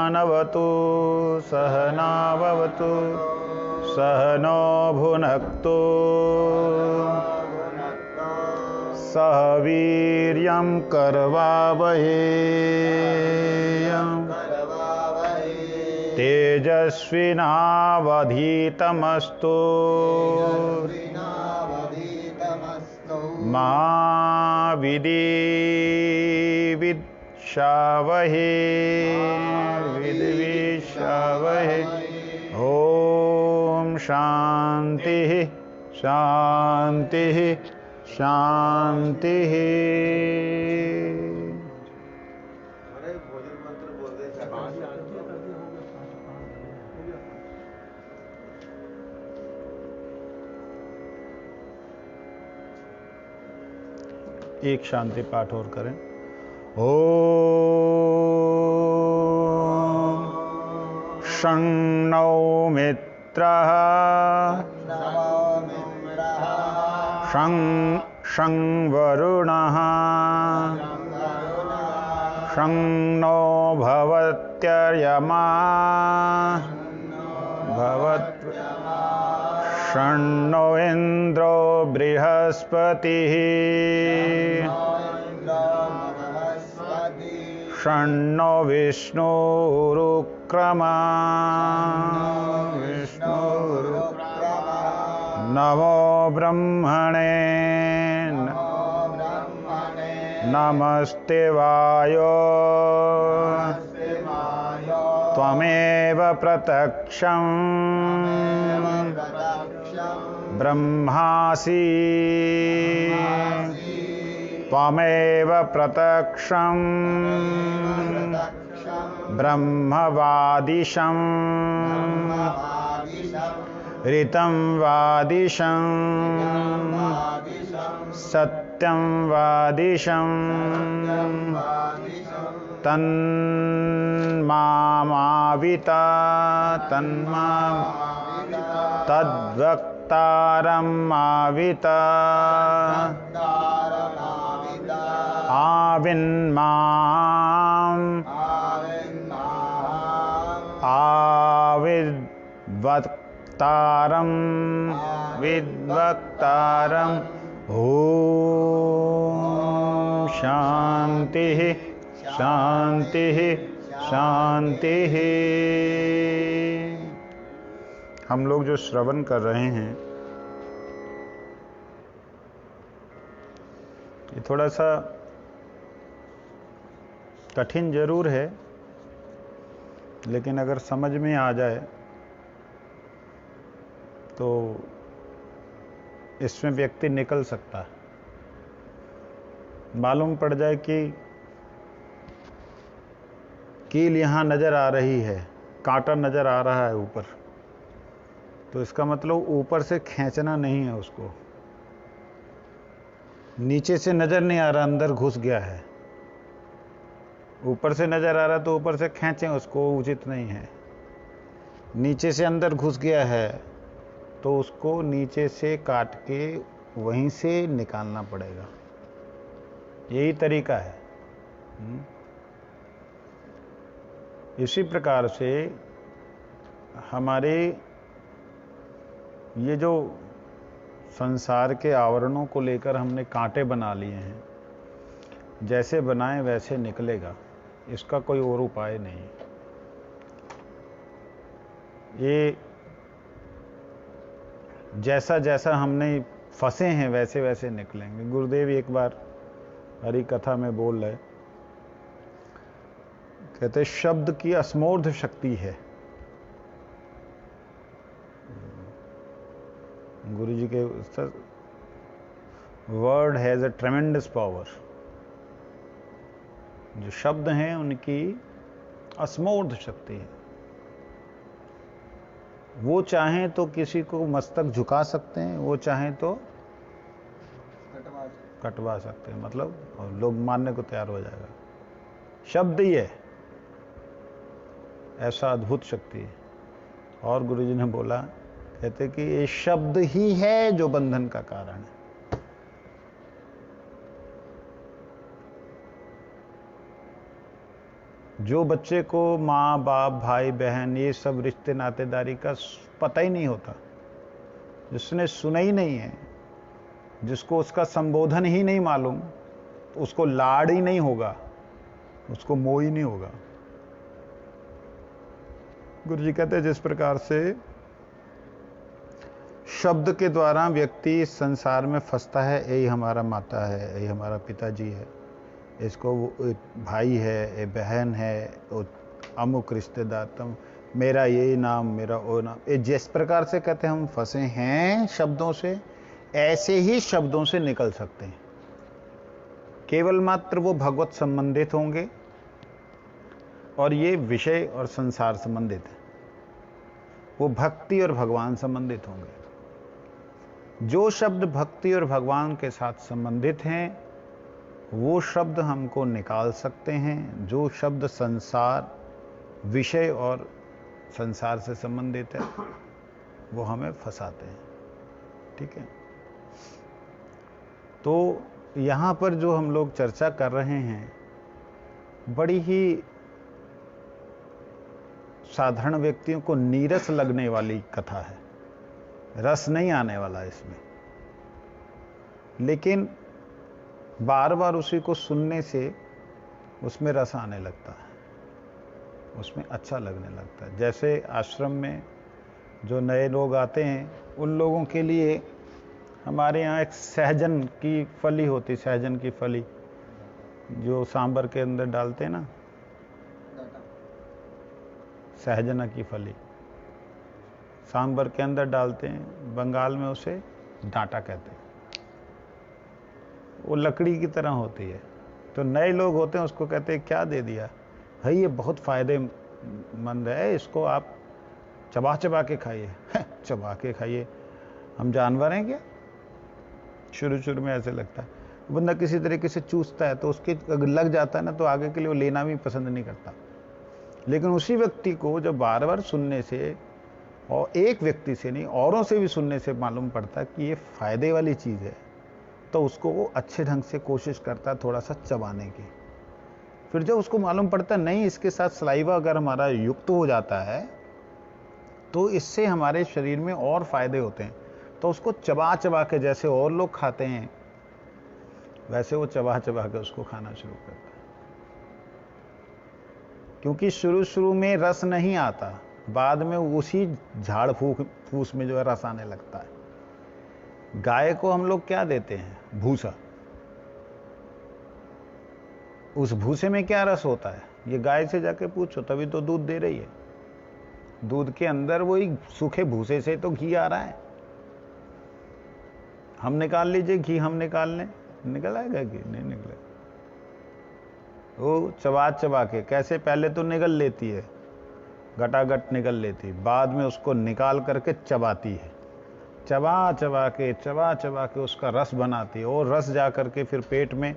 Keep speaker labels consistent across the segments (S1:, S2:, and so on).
S1: सहनानवतु सहनाववतु सहनो भुनक्तु सह वीर्यं करवावहै तेजस्विनावधीतमस्तु मा विद्विषावहै विद्विषावहै। ओम शांति शांति शांति। एक शांति पाठ और करें। ओम शं नो मित्रः शं वरुणः शं नो भवत्यर्यमा शं नो इन्द्रो बृहस्पतिः शं नो विष्णुरुक्रमा नमो ब्रह्मणे नमस्ते वायो त्वमेव प्रत्यक्षं ब्रह्मासि त्वमेव प्रत्यक्षं ब्रह्मवादिशं ऋतं वादिशं सत्यं वादिशं तन्मामाविता तद्वक्तारम् आविता आविन्माम् आविद्वक्तारम् विद्वक्तारम्। ओम शांति शांति शांति। हम लोग जो श्रवण कर रहे हैं ये थोड़ा सा कठिन जरूर है, लेकिन अगर समझ में आ जाए तो इसमें व्यक्ति निकल सकता है। मालूम पड़ जाए कि कील यहाँ नजर आ रही है, कांटा नजर आ रहा है ऊपर, तो इसका मतलब ऊपर से खींचना नहीं है उसको। नीचे से नजर नहीं आ रहा, अंदर घुस गया है। ऊपर से नजर आ रहा तो ऊपर से खींचें उसको, उचित नहीं है। नीचे से अंदर घुस गया है तो उसको नीचे से काट के वहीं से निकालना पड़ेगा। यही तरीका है। इसी प्रकार से हमारे ये जो संसार के आवरणों को लेकर हमने कांटे बना लिए हैं, जैसे बनाए वैसे निकलेगा, इसका कोई और उपाय नहीं। ये जैसा जैसा हमने फंसे हैं वैसे वैसे निकलेंगे। गुरुदेव एक बार हरि कथा में बोल रहे, कहते शब्द की असमोर्ध शक्ति है। गुरु जी के वर्ड हैज अ ट्रेमेंडस पावर। जो शब्द हैं उनकी असमोर्ध शक्ति है। वो चाहें तो किसी को मस्तक झुका सकते हैं, वो चाहें तो कटवा सकते हैं, मतलब लोग मानने को तैयार हो जाएगा। शब्द ही है, ऐसा अद्भुत शक्ति है। और गुरुजी ने बोला, कहते कि ये शब्द ही है जो बंधन का कारण है। जो बच्चे को माँ बाप भाई बहन ये सब रिश्ते नातेदारी का पता ही नहीं होता, जिसने सुना ही नहीं है, जिसको उसका संबोधन ही नहीं मालूम, उसको लाड़ ही नहीं होगा, उसको मोह ही नहीं होगा। गुरु जी कहते हैं जिस प्रकार से शब्द के द्वारा व्यक्ति संसार में फंसता है, यही हमारा माता है, यही हमारा पिताजी है, इसको भाई है, ये बहन है, अमुक रिश्तेदार, तुम मेरा ये नाम, मेरा वो नाम, ये जिस प्रकार से कहते हैं हम फंसे हैं शब्दों से, ऐसे ही शब्दों से निकल सकते हैं। केवल मात्र वो भगवत संबंधित होंगे और ये विषय और संसार संबंधित है, वो भक्ति और भगवान संबंधित होंगे। जो शब्द भक्ति और भगवान के साथ संबंधित हैं वो शब्द हमको निकाल सकते हैं, जो शब्द संसार विषय और संसार से संबंधित है वो हमें फंसाते हैं। ठीक है, तो यहाँ पर जो हम लोग चर्चा कर रहे हैं बड़ी ही साधारण व्यक्तियों को नीरस लगने वाली कथा है, रस नहीं आने वाला इसमें, लेकिन बार बार उसी को सुनने से उसमें रस आने लगता है, उसमें अच्छा लगने लगता है। जैसे आश्रम में जो नए लोग आते हैं उन लोगों के लिए हमारे यहाँ एक सहजन की फली होती, सहजन की फली जो सांबर के अंदर डालते हैं ना, सहजना की फली सांबर के अंदर डालते हैं, बंगाल में उसे डांटा कहते हैं, वो लकड़ी की तरह होती है। तो नए लोग होते हैं उसको कहते हैं क्या दे दिया भाई, ये बहुत फायदेमंद है, इसको आप चबा चबा के खाइए। चबा के खाइए, हम जानवर हैं क्या? शुरू शुरू में ऐसे लगता है, बंदा किसी तरीके से चूसता है तो उसके अगर लग जाता है ना तो आगे के लिए वो लेना भी पसंद नहीं करता। लेकिन उसी व्यक्ति को जब बार बार सुनने से, और एक व्यक्ति से नहीं औरों से भी सुनने से मालूम पड़ता है कि ये फायदे वाली चीज़ है, तो उसको वो अच्छे ढंग से कोशिश करता है थोड़ा सा चबाने की। फिर जब उसको मालूम पड़ता है नहीं इसके साथ सलाइवा अगर हमारा युक्त हो जाता है तो इससे हमारे शरीर में और फायदे होते हैं, तो उसको चबा चबा के, जैसे और लोग खाते हैं वैसे वो चबा चबा के उसको खाना शुरू करता है। क्योंकि शुरू शुरू में रस नहीं आता, बाद में उसी झाड़ फूस में जो है रस आने लगता है। गाय को हम लोग क्या देते हैं? भूसा। उस भूसे में क्या रस होता है ये गाय से जाके पूछो, तभी तो दूध दे रही है। दूध के अंदर वही सूखे भूसे से तो घी आ रहा है। हम निकाल लीजिए घी, हम निकाल लें, निकल आएगा घी? नहीं निकलेगा। वो चबा चबा के कैसे, पहले तो निगल लेती है, गटागट निकल लेती, बाद में उसको निकाल करके चबाती है, चबा चबा के उसका रस बनाती है, और रस जा करके फिर पेट में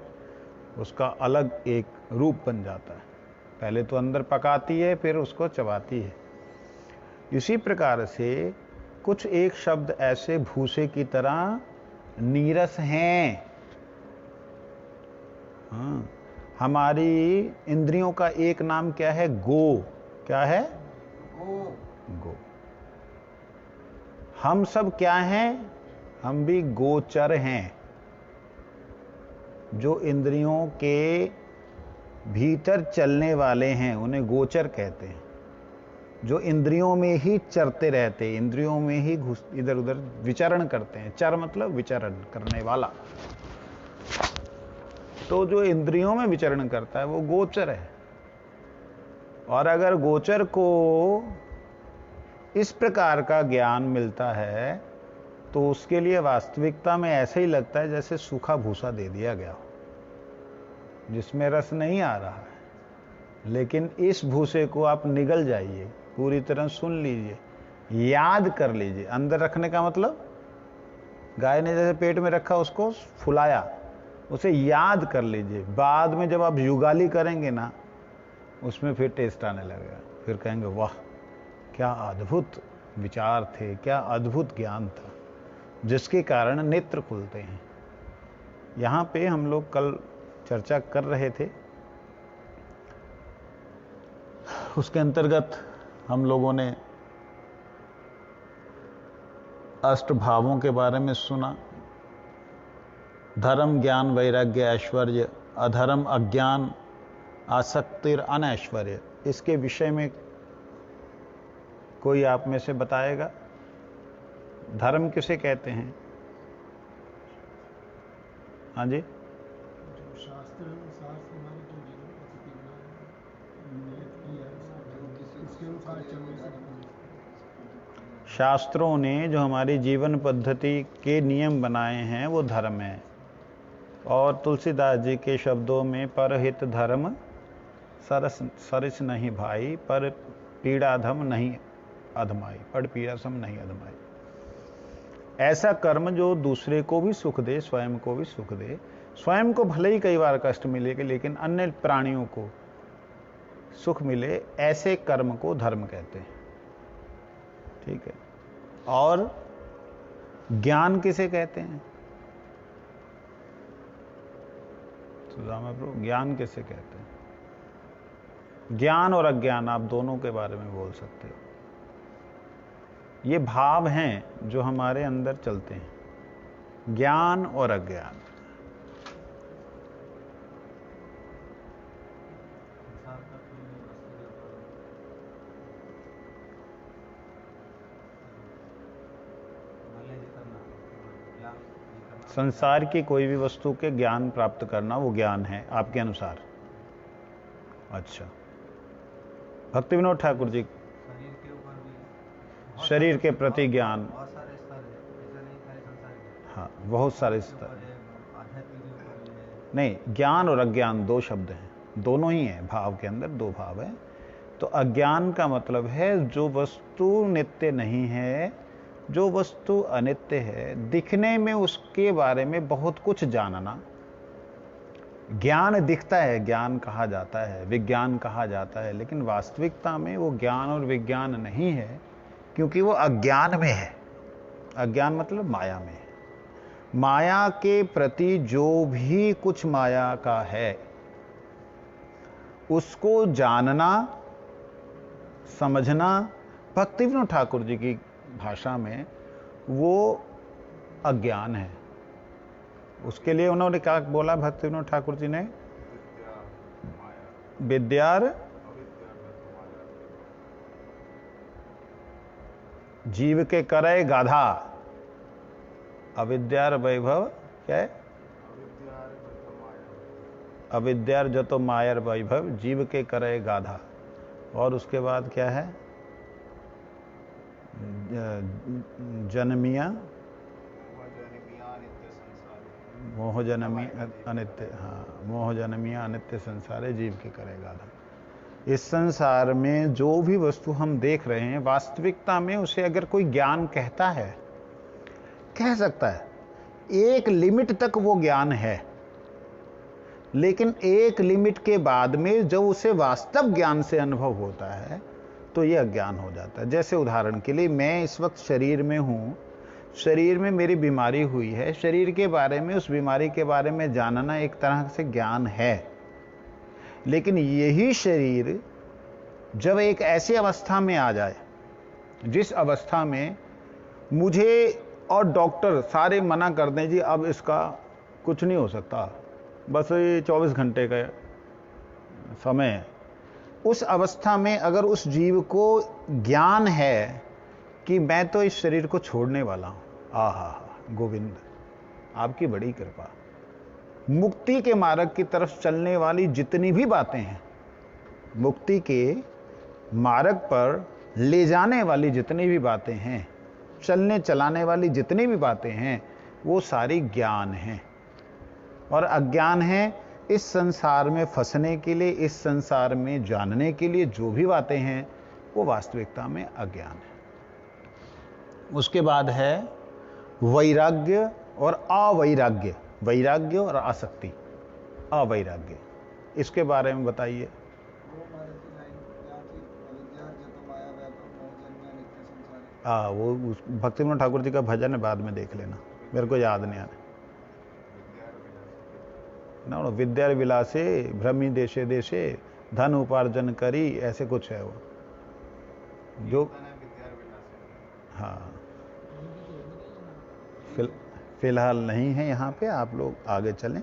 S1: उसका अलग एक रूप बन जाता है। पहले तो अंदर पकाती है फिर उसको चबाती है। इसी प्रकार से कुछ एक शब्द ऐसे भूसे की तरह नीरस हैं। हाँ, हमारी इंद्रियों का एक नाम क्या है? गो। क्या है? गो। हम सब क्या हैं? हम भी गोचर हैं। जो इंद्रियों के भीतर चलने वाले हैं उन्हें गोचर कहते हैं। जो इंद्रियों में ही चरते रहते, इंद्रियों में ही घुस इधर उधर विचरण करते हैं। चर मतलब विचरण करने वाला। तो जो इंद्रियों में विचरण करता है वो गोचर है। और अगर गोचर को इस प्रकार का ज्ञान मिलता है तो उसके लिए वास्तविकता में ऐसे ही लगता है जैसे सूखा भूसा दे दिया गया हो, जिसमें रस नहीं आ रहा है। लेकिन इस भूसे को आप निगल जाइए, पूरी तरह सुन लीजिए, याद कर लीजिए। अंदर रखने का मतलब, गाय ने जैसे पेट में रखा उसको फुलाया, उसे याद कर लीजिए। बाद में जब आप युगाली करेंगे ना, उसमें फिर टेस्ट आने लगेगा। फिर कहेंगे वाह क्या अद्भुत विचार थे, क्या अद्भुत ज्ञान था, जिसके कारण नेत्र खुलते हैं। यहाँ पे हम लोग कल चर्चा कर रहे थे उसके अंतर्गत हम लोगों ने अष्ट भावों के बारे में सुना। धर्म, ज्ञान, वैराग्य, ऐश्वर्य, अधर्म, अज्ञान, आसक्तिर, अनैश्वर्य। इसके विषय में कोई आप में से बताएगा? धर्म किसे कहते हैं? हाँ जी,
S2: शास्त्र अनुसार हमारी जो जीवन पद्धति नियत की है उसके अनुसार चलने से
S1: शास्त्रों ने जो हमारी जीवन पद्धति के नियम बनाए हैं वो धर्म है। और तुलसीदास जी के शब्दों में परहित धर्म सरस सरिस नहीं भाई, पर पीड़ाधम नहीं अधमाई, पर पीड़ासम नहीं अधमाई। ऐसा कर्म जो दूसरे को भी सुख दे, स्वयं को भी सुख दे, स्वयं को भले ही कई बार कष्ट मिलेगा लेकिन अन्य प्राणियों को सुख मिले, ऐसे कर्म को धर्म कहते हैं। ठीक है। और ज्ञान किसे कहते हैं? सुदामा प्रभु, ज्ञान किसे कहते हैं? ज्ञान और अज्ञान आप दोनों के बारे में बोल सकते हो। ये भाव हैं जो हमारे अंदर चलते हैं, ज्ञान और अज्ञान। संसार की कोई भी वस्तु के ज्ञान प्राप्त करना वो ज्ञान है आपके अनुसार? अच्छा, भक्ति विनोद ठाकुर जी, शरीर के प्रति ज्ञान, हाँ बहुत सारे स्तर। नहीं, ज्ञान और अज्ञान दो शब्द हैं, दोनों ही हैं, भाव के अंदर दो भाव हैं। तो अज्ञान का मतलब है जो वस्तु नित्य नहीं है, जो वस्तु अनित्य है, दिखने में उसके बारे में बहुत कुछ जानना। ज्ञान दिखता है, ज्ञान कहा जाता है, विज्ञान कहा जाता है, लेकिन वास्तविकता में वो ज्ञान और विज्ञान नहीं है, क्योंकि वो अज्ञान में है। अज्ञान मतलब माया में है। माया के प्रति जो भी कुछ माया का है उसको जानना, समझना, भक्ति विनोद ठाकुर जी की भाषा में वो अज्ञान है। उसके लिए उन्होंने क्या बोला भक्ति विनोद ठाकुर जी ने? विद्यार जीव के करे गाधा, अविद्यार वैभव क्या है? अविद्यार जतो मायर वैभव, जीव के करे गाधा। और उसके बाद क्या है? जन्मिया मोह जनमी अनित्य, हाँ मोह जनमिया अनित्य संसारे, जीव के करे गाधा। इस संसार में जो भी वस्तु हम देख रहे हैं, वास्तविकता में उसे अगर कोई ज्ञान कहता है, कह सकता है, एक लिमिट तक वो ज्ञान है, लेकिन एक लिमिट के बाद में जब उसे वास्तव ज्ञान से अनुभव होता है तो ये अज्ञान हो जाता है। जैसे उदाहरण के लिए, मैं इस वक्त शरीर में हूं, शरीर में मेरी बीमारी हुई है, शरीर के बारे में, उस बीमारी के बारे में जानना एक तरह से ज्ञान है। लेकिन यही शरीर जब एक ऐसी अवस्था में आ जाए जिस अवस्था में मुझे और डॉक्टर सारे मना कर दें, जी अब इसका कुछ नहीं हो सकता, बस ये 24 घंटे का समय है, उस अवस्था में अगर उस जीव को ज्ञान है कि मैं तो इस शरीर को छोड़ने वाला हूं, आहा गोविंद आपकी बड़ी कृपा, मुक्ति के मार्ग की तरफ चलने वाली जितनी भी बातें हैं, मुक्ति के मार्ग पर ले जाने वाली जितनी भी बातें हैं, चलने चलाने वाली जितनी भी बातें हैं, वो सारी ज्ञान हैं। और अज्ञान है इस संसार में फंसने के लिए, इस संसार में जानने के लिए जो भी बातें हैं वो वास्तविकता में अज्ञान है। उसके बाद है वैराग्य और अवैराग्य, वैराग्य और आसक्ति, अवैराग्य, इसके बारे में बताइए। वो भक्ति विनोद ठाकुर जी का भजन है, बाद में देख लेना, मेरे को याद नहीं आ रहा ना। विद्या विलासे भ्रमी देशे देशे धन उपार्जन करी, ऐसे कुछ है वो जो। हाँ, फिलहाल नहीं है यहाँ पे, आप लोग आगे चलें।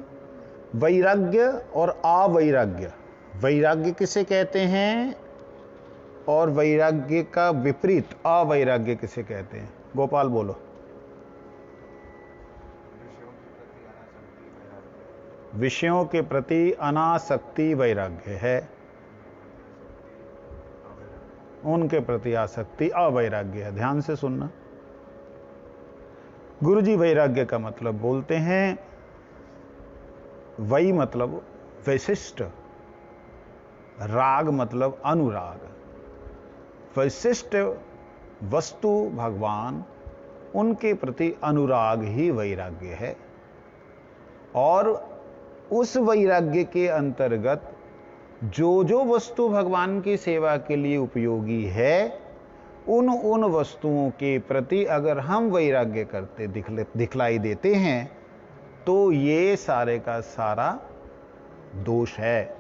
S1: वैराग्य और अवैराग्य। वैराग्य किसे कहते हैं और वैराग्य का विपरीत अवैराग्य किसे कहते हैं? गोपाल बोलो। विषयों के प्रति अनासक्ति वैराग्य है, उनके प्रति आसक्ति अवैराग्य है। ध्यान से सुनना। गुरुजी वैराग्य का मतलब बोलते हैं, वै मतलब वैशिष्ट, राग मतलब अनुराग। वैशिष्ट वस्तु भगवान, उनके प्रति अनुराग ही वैराग्य है। और उस वैराग्य के अंतर्गत जो जो वस्तु भगवान की सेवा के लिए उपयोगी है, उन वस्तुओं के प्रति अगर हम वैराग्य करते दिखलाई देते हैं, तो ये सारे का सारा दोष है।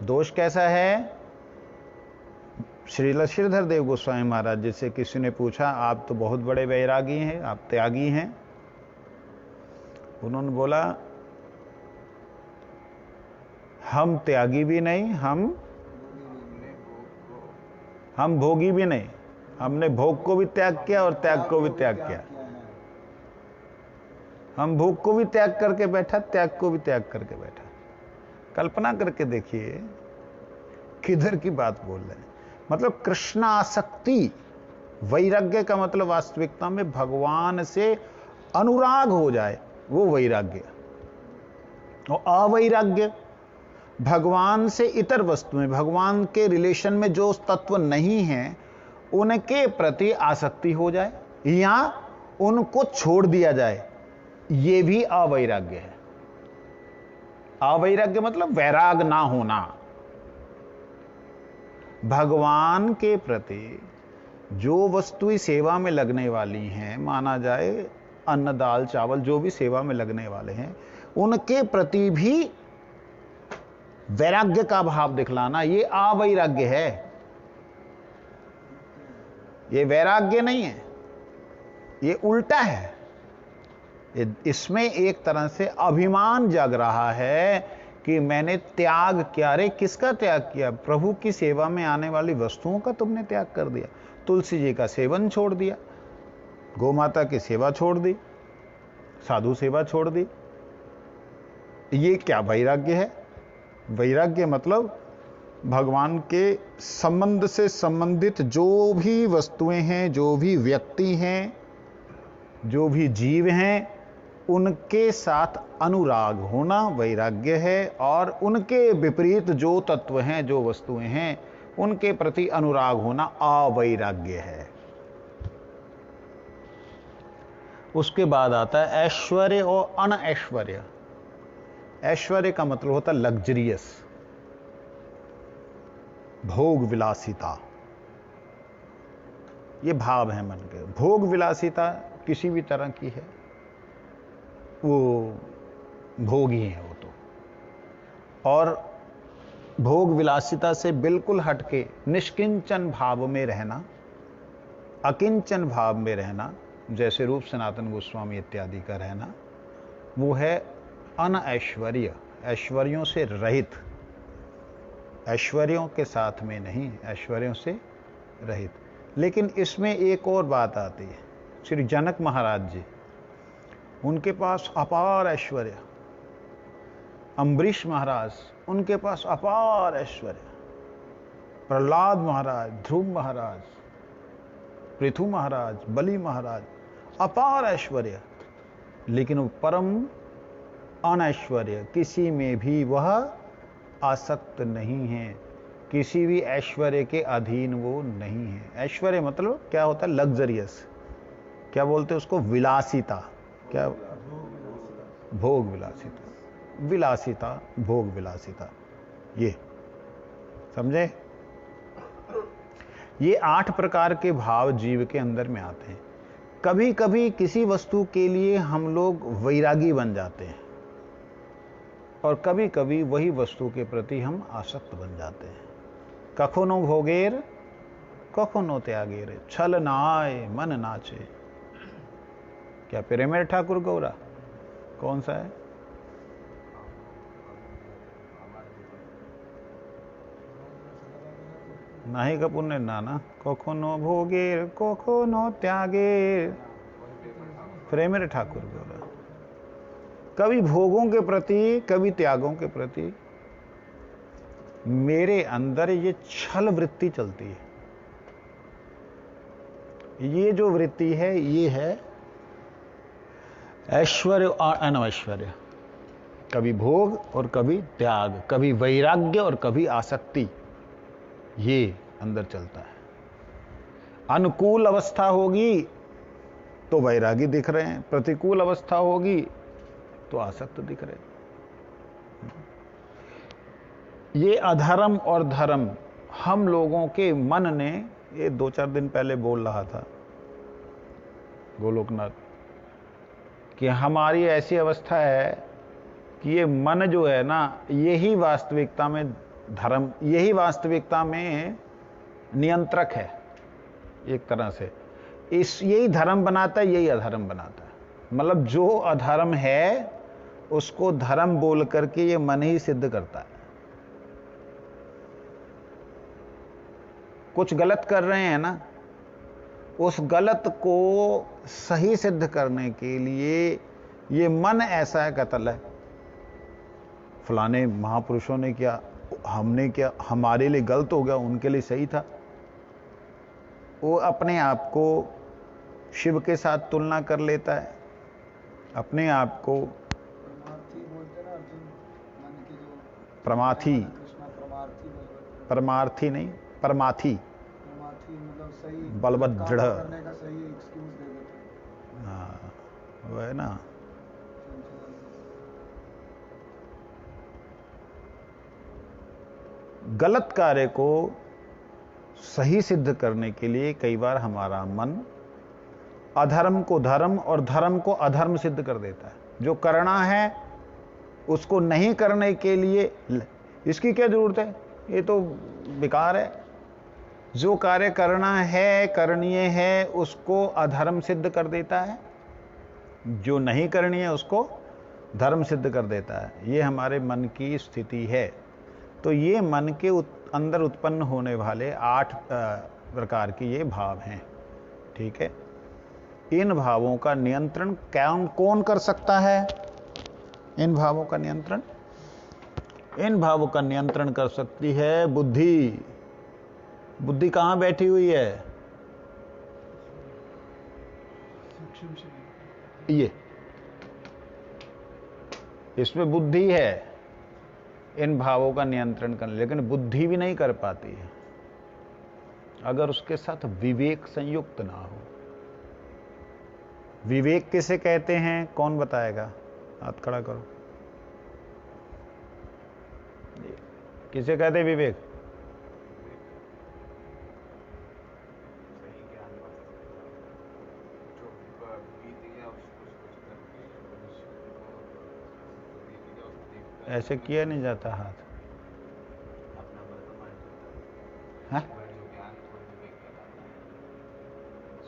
S1: दोष कैसा है? श्रील श्रीधर देव गोस्वामी महाराज जी से किसी ने पूछा, आप तो बहुत बड़े वैरागी हैं, आप त्यागी हैं। उन्होंने बोला, हम त्यागी भी नहीं, हम भोगी भी नहीं। हमने भोग को भी त्याग किया और त्याग को भी त्याग किया। हम भोग को भी त्याग करके बैठा, त्याग को भी त्याग करके बैठा। कल्पना करके देखिए किधर की बात बोल रहे हैं। मतलब कृष्णासक्ति। वैराग्य का मतलब वास्तविकता में भगवान से अनुराग हो जाए, वो वैराग्य। और अवैराग्य भगवान से इतर वस्तुएं, भगवान के रिलेशन में जो तत्व नहीं है, उनके प्रति आसक्ति हो जाए या उनको छोड़ दिया जाए, ये भी अवैराग्य है। अवैराग्य मतलब वैराग ना होना। भगवान के प्रति जो वस्तुएं सेवा में लगने वाली हैं, माना जाए अन्न दाल चावल जो भी सेवा में लगने वाले हैं, उनके प्रति भी वैराग्य का भाव दिखलाना, ये अवैराग्य है। ये वैराग्य नहीं है, ये उल्टा है। इसमें एक तरह से अभिमान जग रहा है कि मैंने त्याग किया। रे किसका त्याग किया? प्रभु की सेवा में आने वाली वस्तुओं का तुमने त्याग कर दिया। तुलसी जी का सेवन छोड़ दिया, गौ माता की सेवा छोड़ दी, साधु सेवा छोड़ दी। ये क्या वैराग्य है? वैराग्य मतलब भगवान के संबंध से संबंधित जो भी वस्तुएं हैं, जो भी व्यक्ति हैं, जो भी जीव हैं, उनके साथ अनुराग होना वैराग्य है। और उनके विपरीत जो तत्व हैं, जो वस्तुएं हैं, उनके प्रति अनुराग होना अवैराग्य है। उसके बाद आता है ऐश्वर्य और अनऐश्वर्य। ऐश्वर्य का मतलब होता है लग्जरियस, भोग विलासिता। ये भाव है मन के। भोग विलासिता किसी भी तरह की है, वो भोग ही है वो तो। और भोग विलासिता से बिल्कुल हटके निष्किंचन भाव में रहना, अकिंचन भाव में रहना, जैसे रूप सनातन गोस्वामी इत्यादि का रहना, वो है अनऐश्वर्य। ऐश्वर्यों से रहित, ऐश्वर्यों के साथ में नहीं, ऐश्वर्यों से रहित। लेकिन इसमें एक और बात आती है। श्री जनक महाराज जी, उनके पास अपार ऐश्वर्य। अम्बरीश महाराज, उनके पास अपार ऐश्वर्य। प्रहलाद महाराज, ध्रुव महाराज, पृथु महाराज, बलि महाराज, अपार ऐश्वर्य। लेकिन वो परम अनैश्वर्य, किसी में भी वह आसक्त नहीं है, किसी भी ऐश्वर्य के अधीन वो नहीं है। ऐश्वर्य मतलब क्या होता है? लग्जरियस। क्या बोलते हैं उसको? विलासिता। क्या? भोग विलासिता। विलासिता, भोग विलासिता, ये समझे? ये 8 प्रकार के भाव जीव के अंदर में आते हैं। कभी कभी किसी वस्तु के लिए हम लोग वैरागी बन जाते हैं। और कभी कभी वही वस्तु के प्रति हम आसक्त बन जाते हैं। कखनो भोगेर कखनो त्यागेर, छल नाय मन नाचे। क्या प्रेमेर ठाकुर गौरा? कौन सा है? नाही कपूर ने नाना, कखनो भोगेर कखनो त्यागेर, प्रेमेर ठाकुर गौरा। कभी भोगों के प्रति कभी त्यागों के प्रति मेरे अंदर ये छल वृत्ति चलती है। ये जो वृत्ति है ये है ऐश्वर्य और अनैश्वर्य, कभी भोग और कभी त्याग, कभी वैराग्य और कभी आसक्ति, ये अंदर चलता है। अनुकूल अवस्था होगी तो वैरागी दिख रहे हैं, प्रतिकूल अवस्था होगी तो आसक्त दिख रहे हैं। ये अधर्म और धर्म हम लोगों के मन ने, ये 2-4 दिन पहले बोल रहा था गोलोकनाथ, कि हमारी ऐसी अवस्था है कि ये मन जो है ना, यही वास्तविकता में धर्म, यही वास्तविकता में नियंत्रक है एक तरह से। यही धर्म बनाता है, यही अधर्म बनाता है। मतलब जो अधर्म है उसको धर्म बोल करके ये मन ही सिद्ध करता है। कुछ गलत कर रहे हैं ना, उस गलत को सही सिद्ध करने के लिए ये मन ऐसा है, कत्ल है, फलाने महापुरुषों ने किया, हमने किया, हमारे लिए गलत हो गया, उनके लिए सही था। वो अपने आप को शिव के साथ तुलना कर लेता है, अपने आप को प्रमाथी, परमार्थी नहीं, परमाथी, बलभद्र, हाँ वो है ना। गलत कार्य को सही सिद्ध करने के लिए कई बार हमारा मन अधर्म को धर्म और धर्म को अधर्म सिद्ध कर देता है। जो करना है उसको नहीं करने के लिए इसकी क्या जरूरत है, ये तो बेकार है। जो कार्य करना है, करणीय है, उसको अधर्म सिद्ध कर देता है, जो नहीं करनी है उसको धर्म सिद्ध कर देता है। ये हमारे मन की स्थिति है। तो ये मन के अंदर उत्पन्न होने वाले 8 प्रकार के ये भाव हैं, ठीक है। इन भावों का नियंत्रण कौन कर सकता है? इन भावों का नियंत्रण, इन भावों का नियंत्रण कर सकती है बुद्धि। बुद्धि कहां बैठी हुई है? ये इसमें बुद्धि है इन भावों का नियंत्रण करने, लेकिन बुद्धि भी नहीं कर पाती है अगर उसके साथ विवेक संयुक्त ना हो। विवेक किसे कहते हैं, कौन बताएगा? हाथ खड़ा करो। किसे कहते हैं विवेक? ऐसे किया नहीं जाता हाथ, है?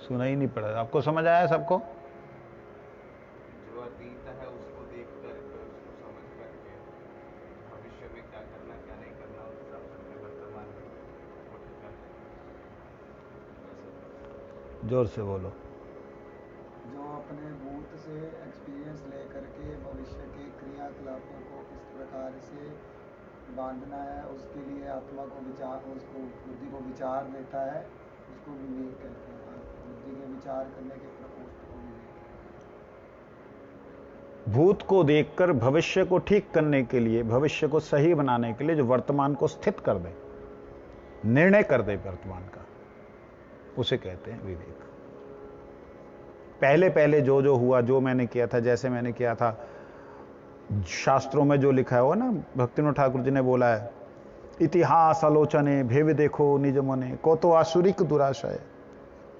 S1: सुना ही नहीं पड़ा। आपको समझ आया सबको?
S3: जो अतीत है उसको देख करके, उसको समझ करके भविष्य में क्या करना क्या नहीं करना, उस हिसाब से अपने वर्तमान में वो ठीक करना।
S1: जोर से बोलो।
S2: जो अपने भूत से एक्सपीरियंस लेकर के भविष्य के क्रियाकलापों को किस प्रकार से बांधना है, उसके लिए आत्मा को विचार, उसको बुद्धि को विचार देता है, उसको विवेक कहते हैं। बुद्धि के विचार करने के प्रकोष्ठ को विवेक।
S1: भूत को देखकर भविष्य को ठीक करने के लिए, भविष्य को सही बनाने के लिए जो वर्तमान को स्थित कर दे, निर्णय कर दे वर्तमान का, उसे कहते हैं विवेक। पहले पहले जो जो हुआ, जो मैंने किया था, जैसे मैंने किया था, शास्त्रों में जो लिखा है ना, भक्तिविनोद ठाकुर जी ने बोला है, इतिहास आलोचने भेव देखो निज मने, को तो आसुरिक दुराशय,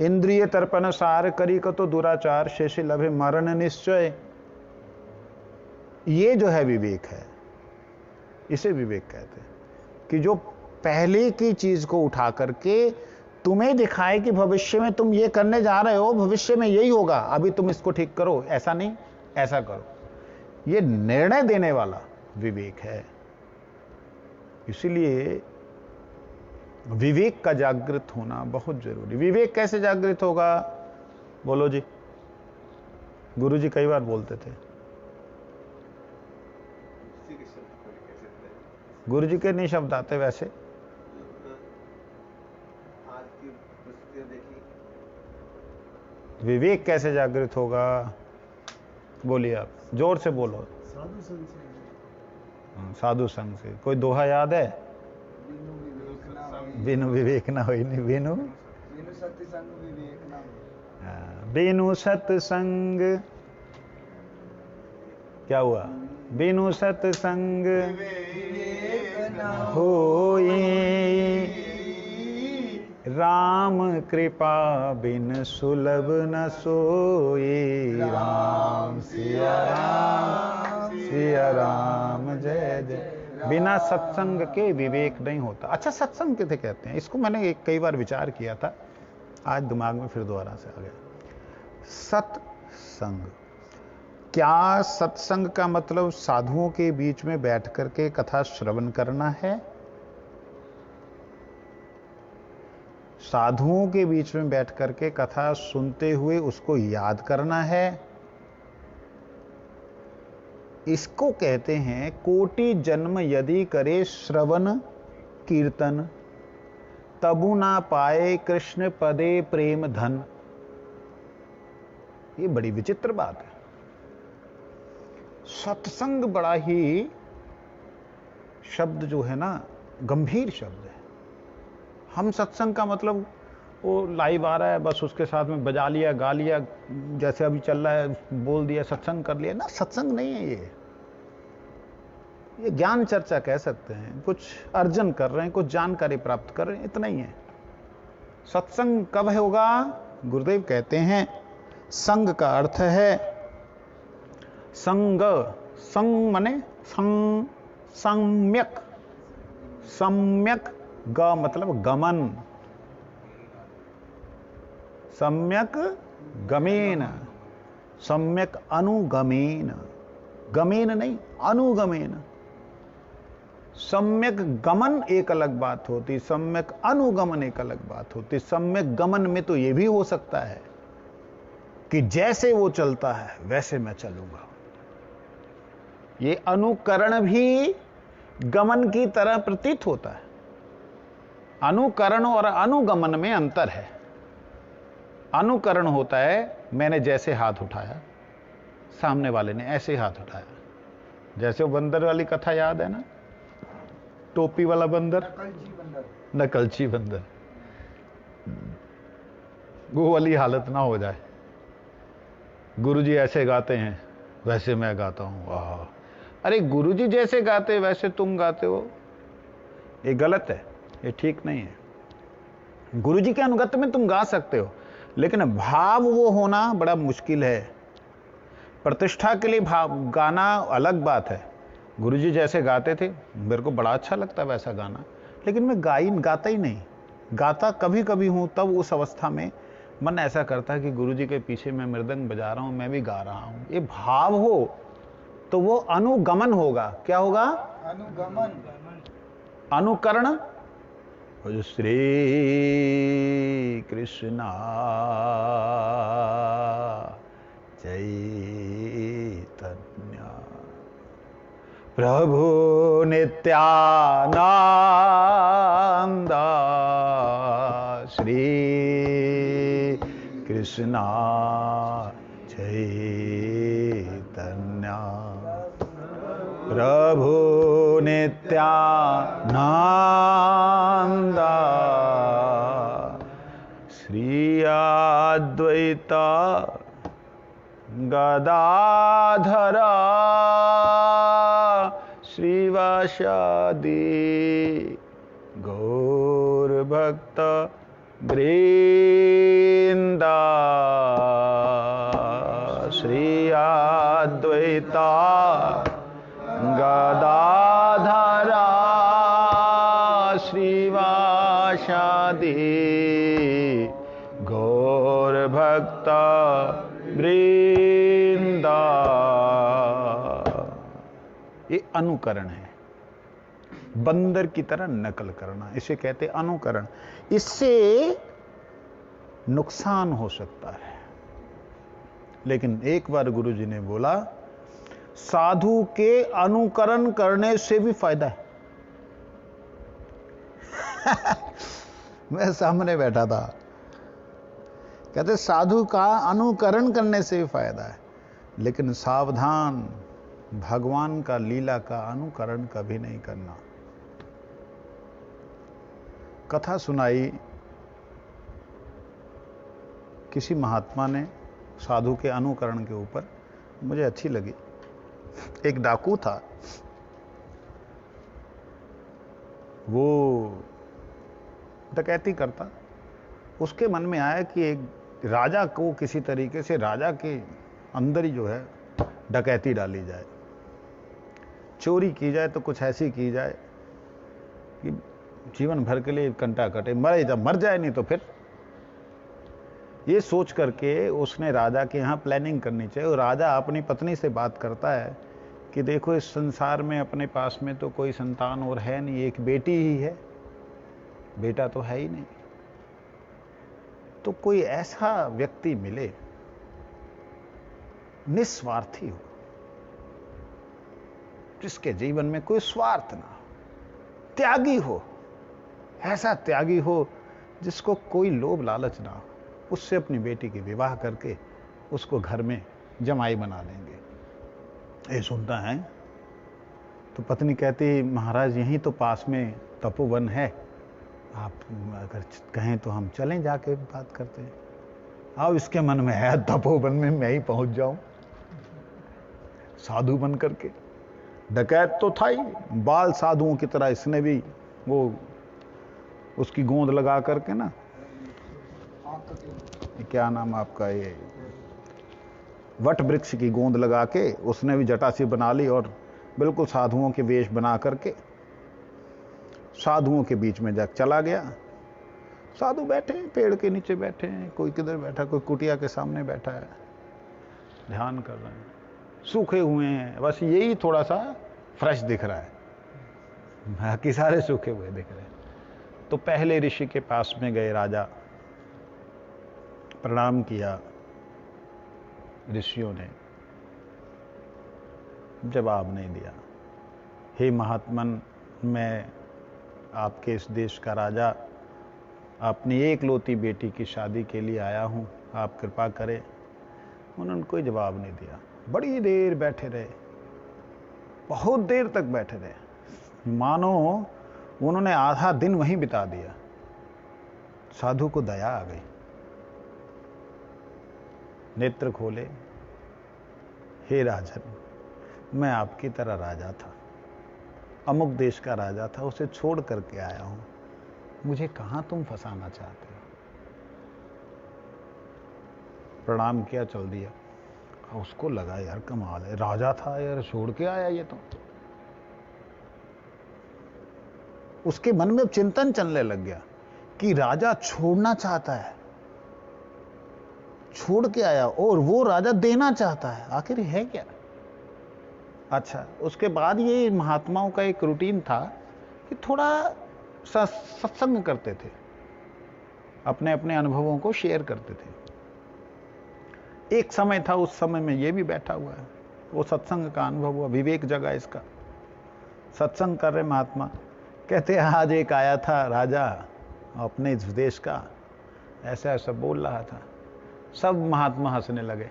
S1: इंद्रिय तर्पण सार करी को तो दुराचार, शेषे लभे मरण निश्चय। ये जो है विवेक है। इसे विवेक कहते हैं कि जो पहले की चीज को उठा करके तुम्हें दिखाए कि भविष्य में तुम ये करने जा रहे हो, भविष्य में यही होगा, अभी तुम इसको ठीक करो, ऐसा नहीं ऐसा करो, ये निर्णय देने वाला विवेक है। इसीलिए विवेक का जागृत होना बहुत जरूरी। विवेक कैसे जागृत होगा, बोलो जी। गुरु जी कई बार बोलते थे, गुरु जी के नहीं शब्द आते वैसे।
S3: आज की परिस्थितियां देखी,
S1: विवेक कैसे जागृत होगा, बोलिए आप, जोर से बोलो।
S2: साधु संत से,
S1: साधु संग से। कोई दोहा याद है?
S2: बिनु विवेक ना होई,
S1: बिनु विवेक ना होई नहीं, बिनु
S2: बिनु सत्संग विवेक ना होई।
S1: बिनु सत्संग, क्या हुआ? बिनु सत्संग
S2: विवेक ना
S1: होई, राम कृपा बिन सुलभ न सोई। राम सिया राम, सिया राम जय जय। बिना सत्संग के विवेक नहीं होता। अच्छा, सत्संग किसे कहते हैं? इसको मैंने कई बार विचार किया था, आज दिमाग में फिर दोबारा से आ गया। सत्संग, क्या सत्संग का मतलब साधुओं के बीच में बैठ करके कथा श्रवण करना है? साधुओं के बीच में बैठ करके कथा सुनते हुए उसको याद करना है? इसको कहते हैं कोटि जन्म यदि करे श्रवण कीर्तन, तबु ना पाए कृष्ण पदे प्रेम धन। ये बड़ी विचित्र बात है। सत्संग बड़ा ही शब्द जो है ना, गंभीर शब्द है। हम सत्संग का मतलब वो लाइव आ रहा है, बस उसके साथ में बजा लिया, गा लिया, जैसे अभी चल रहा है बोल दिया, सत्संग कर लिया ना। सत्संग नहीं है ये ज्ञान चर्चा कह सकते हैं। कुछ अर्जन कर रहे हैं, कुछ जानकारी प्राप्त कर रहे हैं, इतना ही है। सत्संग कब होगा? गुरुदेव कहते हैं संग का अर्थ है संग। संग माने सम्यक, सम्यक ग मतलब गमन, सम्यक गमेन, सम्यक अनुगमेन, गमेन नहीं अनुगमेन। सम्यक गमन एक अलग बात होती, सम्यक अनुगमन एक अलग बात होती। सम्यक गमन में तो यह भी हो सकता है कि जैसे वो चलता है वैसे मैं चलूंगा। ये अनुकरण भी गमन की तरह प्रतीत होता है। अनुकरण और अनुगमन में अंतर है। अनुकरण होता है मैंने जैसे हाथ उठाया, सामने वाले ने ऐसे हाथ उठाया। जैसे वो बंदर वाली कथा याद है ना, टोपी वाला बंदर,
S2: नकलची बंदर,
S1: नकलची बंदर, वो वाली हालत ना हो जाए। गुरुजी ऐसे गाते हैं वैसे मैं गाता हूं। वाह, अरे गुरुजी जैसे गाते वैसे तुम गाते हो, ये गलत है, ये ठीक नहीं है। गुरुजी के अनुगत्य में तुम गा सकते हो, लेकिन भाव वो होना बड़ा मुश्किल है। प्रतिष्ठा के लिए भाव गाना अलग बात है। गुरुजी जैसे गाते थे, मेरे को बड़ा अच्छा लगता है वैसा गाना, लेकिन मैं गाता ही नहीं। गाता कभी कभी हूं, तब उस अवस्था में मन ऐसा करता है कि गुरुजी के पीछे मैं मृदंग बजा रहा हूं, मैं भी गा रहा हूं। ये भाव हो तो वो अनुगमन होगा। क्या होगा?
S2: अनुगमन।
S1: अनुकरण। श्री कृष्णा चैतन्य प्रभु नित्यानंद, श्री कृष्णा चैतन्य प्रभु नित्यानंद, श्री अद्वैत गदाधर श्रीवासादि गौर भक्त वृंद, श्री अद्वैत गदाधर शादी गौर भक्ता वृंदा। ये अनुकरण है, बंदर की तरह नकल करना, इसे कहते अनुकरण। इससे नुकसान हो सकता है। लेकिन एक बार गुरुजी ने बोला, साधु के अनुकरण करने से भी फायदा है। मैं सामने बैठा था, कहते साधु का अनुकरण करने से भी फायदा है, लेकिन सावधान, भगवान का लीला का अनुकरण कभी नहीं करना। कथा सुनाई किसी महात्मा ने साधु के अनुकरण के ऊपर, मुझे अच्छी लगी। एक डाकू था, वो डकैती करता। उसके मन में आया कि एक राजा को किसी तरीके से राजा के अंदर ही जो है डकैती डाली जाए, चोरी की जाए तो कुछ ऐसी की जाए कि जीवन भर के लिए कंटा कटे, मरे जब मर जाए, नहीं तो फिर। ये सोच करके उसने राजा के यहाँ प्लानिंग करनी चाहिए। और राजा अपनी पत्नी से बात करता है कि देखो, इस संसार में अपने पास में तो कोई संतान और है नहीं, एक बेटी ही है, बेटा तो है ही नहीं। तो कोई ऐसा व्यक्ति मिले निस्वार्थी हो, जिसके जीवन में कोई स्वार्थ ना हो, त्यागी हो, ऐसा त्यागी हो जिसको कोई लोभ लालच ना हो, उससे अपनी बेटी की विवाह करके उसको घर में जमाई बना लेंगे। ये सुनता है तो पत्नी कहती, महाराज यहीं तो पास में तपोवन है, आप अगर कहें तो हम चलें, जाके बात करते हैं। अब इसके मन में है तपोवन में मैं ही पहुंच जाऊं साधु बन करके। डकैत तो था ही, बाल साधुओं की तरह इसने भी वो उसकी गोंद लगा करके ना, क्या नाम आपका, ये वट वृक्ष की गोंद लगा के उसने भी जटा सी बना ली और बिल्कुल साधुओं के वेश बना करके साधुओं के बीच में जाकर चला गया। साधु बैठे हैं, पेड़ के नीचे बैठे हैं, कोई किधर बैठा, कोई कुटिया के सामने बैठा है, ध्यान कर रहे हैं, सूखे हुए हैं, बस यही थोड़ा सा फ्रेश दिख रहा है, बाकी सारे सूखे हुए दिख रहे हैं। तो पहले ऋषि के पास में गए राजा, प्रणाम किया। ऋषियों ने जवाब नहीं दिया। हे महात्मन, मैं आपके इस देश का राजा, अपनी एकलौती बेटी की शादी के लिए आया हूं, आप कृपा करें। उन्होंने कोई जवाब नहीं दिया। बड़ी देर बैठे रहे, बहुत देर तक बैठे रहे, मानो उन्होंने आधा दिन वहीं बिता दिया। साधु को दया आ गई, नेत्र खोले, हे राजन, मैं आपकी तरह राजा था, अमुक देश का राजा था, उसे छोड़ करके आया हूं, मुझे कहां तुम फंसाना चाहते हो। प्रणाम किया, चल दिया। उसको लगा यार कमाल है, राजा था यार, छोड़ के आया ये तो। उसके मन में चिंतन चलने लग गया कि राजा छोड़ना चाहता है, छोड़ के आया, और वो राजा देना चाहता है, आखिर है क्या। अच्छा, उसके बाद ये महात्माओं का एक रूटीन था कि थोड़ा सत्संग करते थे, अपने अपने अनुभवों को शेयर करते थे। एक समय था, उस समय में ये भी बैठा हुआ है, वो सत्संग का अनुभव हुआ, विवेक जगा इसका। सत्संग कर रहे महात्मा, कहते आज एक आया था राजा अपने इस देश का, ऐसा ऐसा बोल रहा था। सब महात्मा हंसने लगे।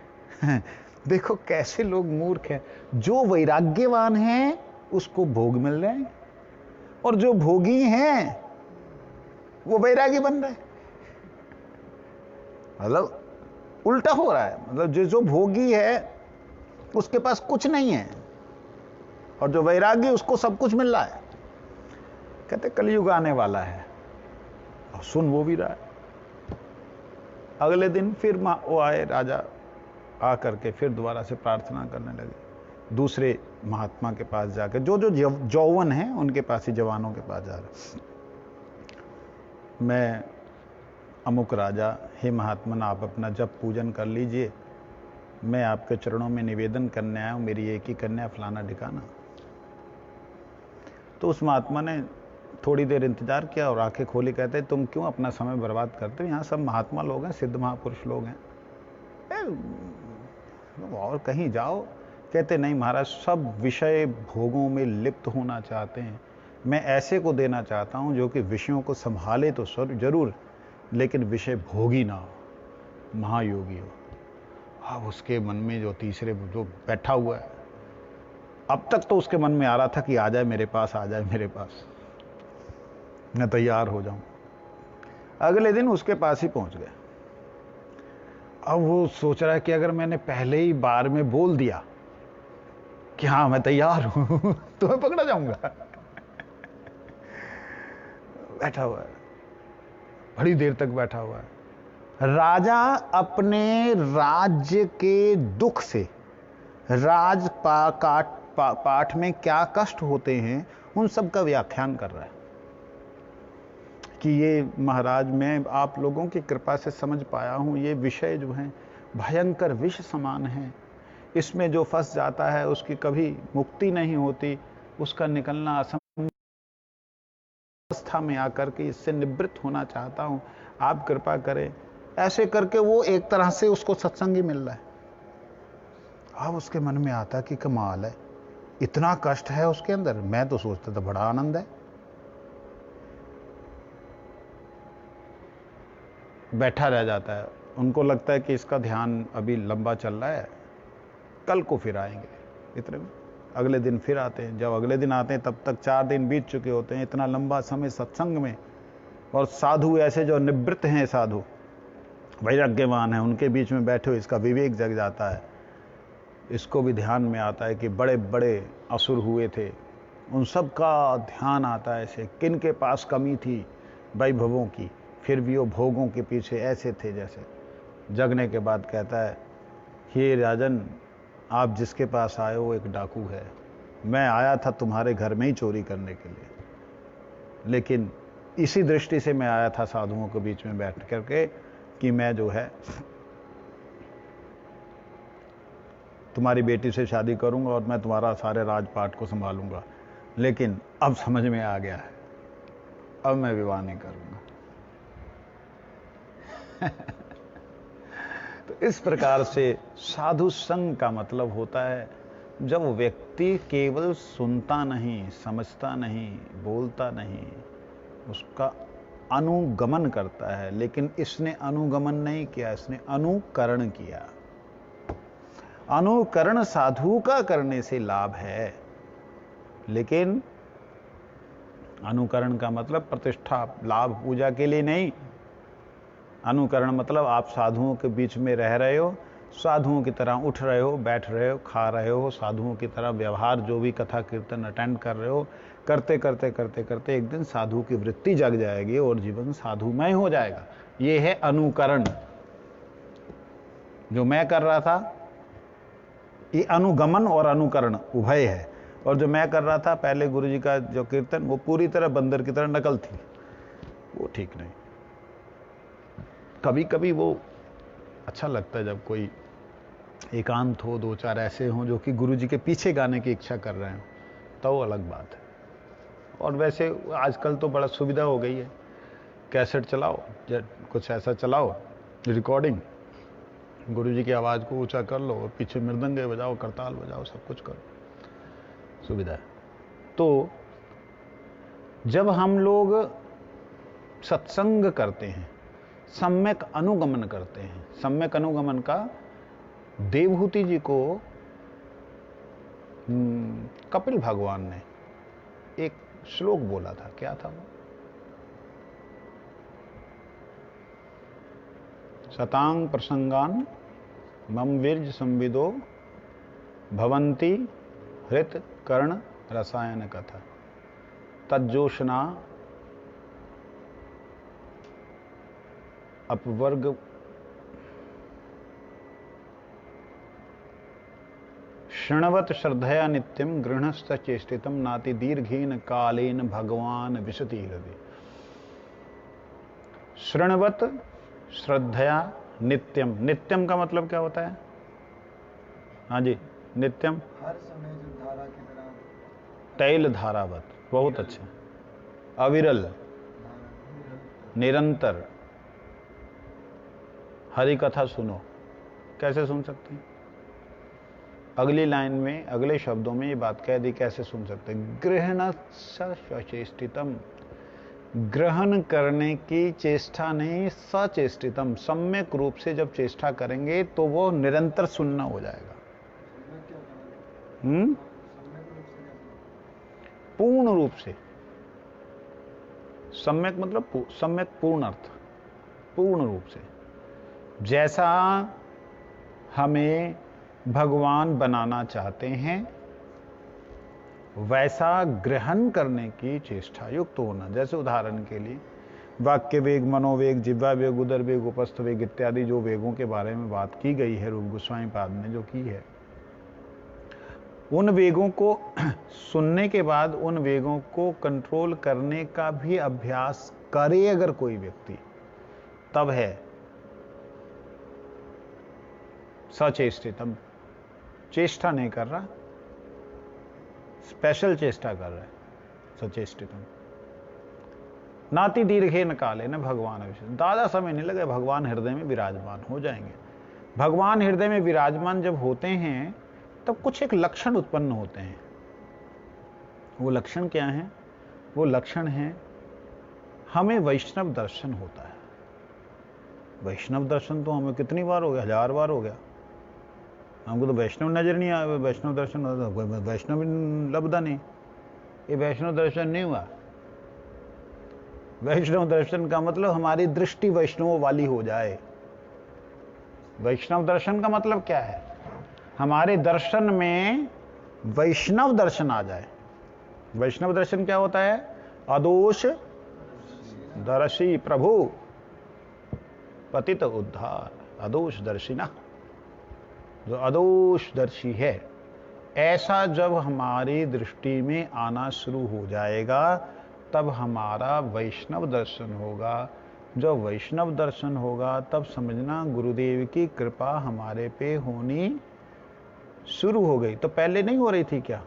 S1: देखो कैसे लोग मूर्ख हैं, जो वैराग्यवान हैं उसको भोग मिल रहे हैं, और जो भोगी हैं वो वैरागी बन रहे हैं। मतलब उल्टा हो रहा है, मतलब जो भोगी है उसके पास कुछ नहीं है, और जो वैरागी उसको सब कुछ मिल रहा है। कहते कलयुग आने वाला है, और सुन वो भी रहा है। अगले दिन फिर वो आए राजा, आकर के फिर दोबारा से प्रार्थना करने लगे। दूसरे महात्मा के पास जाकर, जो जो जौवन हैं उनके पास ही, जवानों के पास जा रहे। मैं अमुक राजा, हे महात्मन आप अपना जप पूजन कर लीजिए, मैं आपके चरणों में निवेदन करने आया हूं, मेरी एक ही कन्या फलाना ठिकाना। तो उस महात्मा ने थोड़ी देर इंतजार किया और आंखें खोली, कहते तुम क्यों अपना समय बर्बाद करते हो, यहाँ सब महात्मा लोग हैं, सिद्ध महापुरुष लोग हैं, और कहीं जाओ। कहते नहीं महाराज, सब विषय भोगों में लिप्त होना चाहते हैं, मैं ऐसे को देना चाहता हूं जो कि विषयों को संभाले तो जरूर, लेकिन विषय भोगी ना हो, महायोगी हो। अब उसके मन में जो तीसरे जो बैठा हुआ है, अब तक तो उसके मन में आ रहा था कि आ जाए मेरे पास, आ जाए मेरे पास, मैं तैयार हो जाऊं। अगले दिन उसके पास ही पहुंच गए। अब वो सोच रहा है कि अगर मैंने पहले ही बार में बोल दिया कि हाँ मैं तैयार हूं तो मैं पकड़ा जाऊंगा। बैठा हुआ है, बड़ी देर तक बैठा हुआ है। राजा अपने राज्य के दुख से, पाठ में क्या कष्ट होते हैं उन सब का व्याख्यान कर रहा है कि ये महाराज मैं आप लोगों की कृपा से समझ पाया हूं, ये विषय जो हैं भयंकर विष समान है, इसमें जो फंस जाता है उसकी कभी मुक्ति नहीं होती, उसका निकलना असंभव अवस्था में आकर के इससे निवृत्त होना चाहता हूं, आप कृपा करें। ऐसे करके वो एक तरह से उसको सत्संग ही मिल रहा है। अब उसके मन में आता कि कमाल है, इतना कष्ट है उसके अंदर, मैं तो सोचता था बड़ा आनंद है। बैठा रह जाता है, उनको लगता है कि इसका ध्यान अभी लंबा चल रहा है, कल को फिर आएंगे। इतने में अगले दिन फिर आते हैं, जब अगले दिन आते हैं तब तक 4 दिन बीत चुके होते हैं, इतना लंबा समय सत्संग में, और साधु ऐसे जो निवृत्त हैं, साधु वैराग्यवान हैं, उनके बीच में बैठे हो इसका विवेक जग जाता है। इसको भी ध्यान में आता है कि बड़े बड़े असुर हुए थे, उन सब का ध्यान आता है, ऐसे किन के पास कमी थी वैभवों की, फिर भी वो भोगों के पीछे ऐसे थे जैसे। जगने के बाद कहता है, हे राजन आप जिसके पास आए हो एक डाकू है, मैं आया था तुम्हारे घर में ही चोरी करने के लिए, लेकिन इसी दृष्टि से मैं आया था साधुओं के बीच में बैठ करके कि मैं जो है तुम्हारी बेटी से शादी करूंगा और मैं तुम्हारा सारे राजपाट को संभालूंगा, लेकिन अब समझ में आ गया है, अब मैं विवाह नहीं करूंगा। तो इस प्रकार से साधु संग का मतलब होता है जब व्यक्ति केवल सुनता नहीं, समझता नहीं, बोलता नहीं, उसका अनुगमन करता है। लेकिन इसने अनुगमन नहीं किया, इसने अनुकरण किया। अनुकरण साधु का करने से लाभ है, लेकिन अनुकरण का मतलब प्रतिष्ठा, लाभ, पूजा के लिए नहीं। अनुकरण मतलब आप साधुओं के बीच में रह रहे हो, साधुओं की तरह उठ रहे हो, बैठ रहे हो, खा रहे हो, साधुओं की तरह व्यवहार, जो भी कथा कीर्तन अटेंड कर रहे हो, करते करते करते करते एक दिन साधु की वृत्ति जग जाएगी और जीवन साधुमय हो जाएगा। ये है अनुकरण। जो मैं कर रहा था ये अनुगमन और अनुकरण उभय है, और जो मैं कर रहा था पहले गुरु जी का जो कीर्तन, वो पूरी तरह बंदर की तरह नकल थी, वो ठीक नहीं। कभी कभी वो अच्छा लगता है जब कोई एकांत हो, 2-4 ऐसे हों जो कि गुरु जी के पीछे गाने की इच्छा कर रहे हैं, तो वो अलग बात है। और वैसे आजकल तो बड़ा सुविधा हो गई है, कैसेट चलाओ, कुछ ऐसा चलाओ, रिकॉर्डिंग, गुरु जी की आवाज़ को ऊंचा कर लो और पीछे मृदंगे बजाओ, करताल बजाओ, सब कुछ करो, सुविधा है। तो जब हम लोग सत्संग करते हैं, सम्यक अनुगमन करते हैं, सम्यक अनुगमन का देवहूति जी को कपिल भगवान ने एक श्लोक बोला था। क्या था वो? शतांग प्रसंगान मम वीर्ज संविदो भवंती हृत कर्ण रसायन कथा तज्जोषणा अपवर्ग शृण्वत श्रद्धया नित्यम गृहस्थ चेष्टितम नाति दीर्घेन कालेन भगवान विशति हृदय। शृण्वत श्रद्धया नित्यम। नित्यम का मतलब क्या होता है? हाँ जी, नित्यम
S2: हर समय जो धारा की तरह
S1: तैल धारावत। बहुत अच्छा। अविरल, निरंतर। हरि कथा सुनो। कैसे सुन सकते हैं? अगली लाइन में, अगले शब्दों में ये बात कह दी, कैसे सुन सकते हैं? गृहण सचेष्टितम, ग्रहण करने की चेष्टा नहीं, सचेष्टितम, सम्यक रूप से जब चेष्टा करेंगे तो वो निरंतर सुनना हो जाएगा।
S2: सम्यक क्या होता है?
S1: सम्यक
S2: रूप से कैसे?
S1: पूर्ण रूप से। सम्यक मतलब सम्यक पूर्ण अर्थ, पूर्ण रूप से। जैसा हमें भगवान बनाना चाहते हैं वैसा ग्रहण करने की चेष्टा युक्त होना। जैसे उदाहरण के लिए वाक्य वेग, मनोवेग, जिह्वा वेग, उदर वेग, उपस्थ वेग इत्यादि जो वेगों के बारे में बात की गई है, रूप गोस्वामी पाद ने जो की है, उन वेगों को सुनने के बाद उन वेगों को कंट्रोल करने का भी अभ्यास करे अगर कोई व्यक्ति, तब है सचेष्टितम। चेष्टा नहीं कर रहा, स्पेशल चेष्टा कर रहा है, सचेष्टितम। नाति दीर्घे न काले न भगवान विषय, ज्यादा समय नहीं लगे, भगवान हृदय में विराजमान हो जाएंगे। भगवान हृदय में विराजमान जब होते हैं तब कुछ एक लक्षण उत्पन्न होते हैं। वो लक्षण क्या है? वो लक्षण है, हमें वैष्णव दर्शन होता है। वैष्णव दर्शन तो हमें कितनी बार हो गया? 1000 बार हो गया। हमको तो वैष्णव नजर नहीं आया। वैष्णव दर्शन वैष्णव लब्धा नहीं, ये वैष्णव दर्शन नहीं हुआ। वैष्णव दर्शन का मतलब हमारी दृष्टि वैष्णवों वाली हो जाए। वैष्णव दर्शन का मतलब क्या है? हमारे दर्शन में वैष्णव दर्शन आ जाए। वैष्णव दर्शन क्या होता है? अदोष दर्शी प्रभु पतित उद्धार, अदोष दर्शिना, जो अदोष दर्शी है, ऐसा जब हमारी दृष्टि में आना शुरू हो जाएगा तब हमारा वैष्णव दर्शन होगा। जब वैष्णव दर्शन होगा तब समझना गुरुदेव की कृपा हमारे पे होनी शुरू हो गई। तो पहले नहीं हो रही थी क्या?